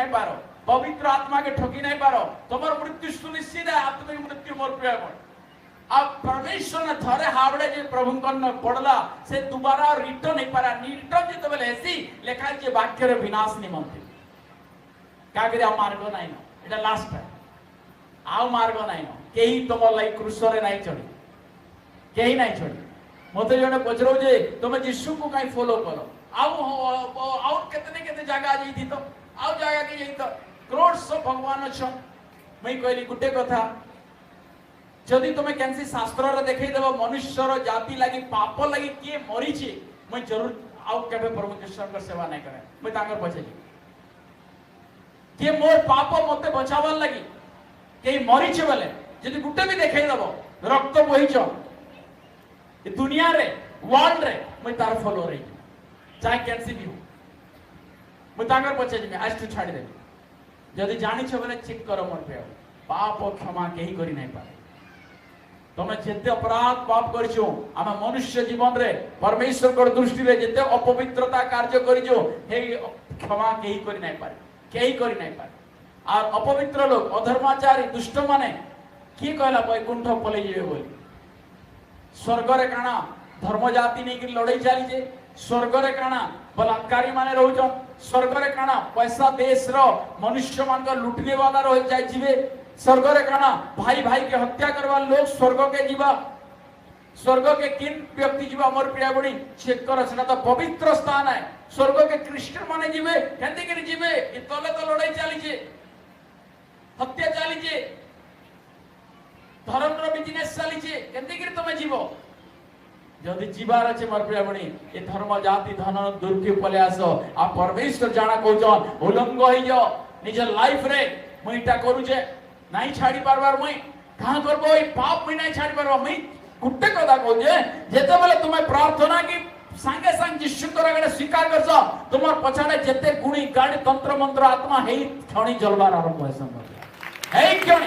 नहीं पारो, पवित्र आत्मा के ठगी नहीं पारो, तुम्हार मृत्यु सुनिश्चित है। आत्मिक मृत्यु मोर प्रिय बन अब परमेश्वर ने थरे हावड़े जे प्रभु कन्न पड़ला से दोबारा रिटर्न नहीं पारा। रिटर्न जिते बेले ऐसी लेखा जे वाक्य रे विनाश निमंते का करे मार्ग नहीं न एटा लास्ट है आउ मार्ग नहीं न केही तुम लाई क्रूस रे नहीं चढ़ी केही नहीं चढ़ी। मते जने पचरो जे तुम यीशु को काई फॉलो करो आउ केतने केते जगह जाई थी तो आउ जगह के जाई तो करोड़ सौ भगवान छ मैं कहली गुटे कथा जदि तुम कैंसी शास्त्र रे देखै देबो मनुष्यर जाति लागि पाप लागि के मरी छी मैं जरूर आउ केबे प्रभु कृष्ण कर सेवा नहीं करे मैं ताकर बचेली के मोर पाप मते बचावल लागि के मरी छी बोले जदि गुटे भी देखै देबो रक्त बही छ ए दुनिया रे वर्ल्ड रे मैं तार फॉलो रे चाहे कैंसी भी हो मैं ताकर बचेली मैं आज तू छाड़ी दे जदि जानि छ बोले चेक करो मोर पे पाप क्षमा केही करी नहीं पाए तुम जिते अपराध पाप करिछो आम मनुष्य जीवन रे परमेश्वर को दृष्टि रे जिते अपवित्रता कार्य करिछो हे क्षमा केही करि नै पारे केही करि नै पारे और अपवित्र लोग अधर्माचारी दुष्ट माने की कहला वैकुंठ पले जेबे बोली स्वर्ग रे काना धर्म जाति नै कि लड़ाई चली जे स्वर्ग रे काना बलात्कारी माने रहउछन स्वर्ग रे काना पैसा देश रो मनुष्य मान को लुटने वाला रह जाय जीवे स्वर्ग रे काना भाई भाई के हत्या करवा लोग स्वर्ग के जीवा स्वर्ग के किन व्यक्ति जीवा मोर प्रिय बड़ी चेक कर सेना तो पवित्र स्थान है स्वर्ग के क्रिश्चियन माने जीवे केंती के जीवे ए तले तो लड़ाई चली जे हत्या चली जे धर्म रो बिजनेस चली जे केंती के तुम जीवो जदि जीवार अछि मोर प्रिय बड़ी ए धर्म जाति धन दुर्ग पले आसो आ परमेश्वर जाना कहजन उलंग होई जाओ निज लाइफ रे मुइटा करू जे नहीं छाड़ी पारबार मैं कहां करबो ए पाप में नहीं छाड़ी पारबो मैं गुट्टे कदा को जे जेते बेले तुम प्रार्थना की संगे संग यीशु को अगर स्वीकार करछो तुमर पछाडे जेते गुणी गाड़ी तंत्र मंत्र आत्मा हेई क्षणी जलबार आरंभ होय संभव है क्यों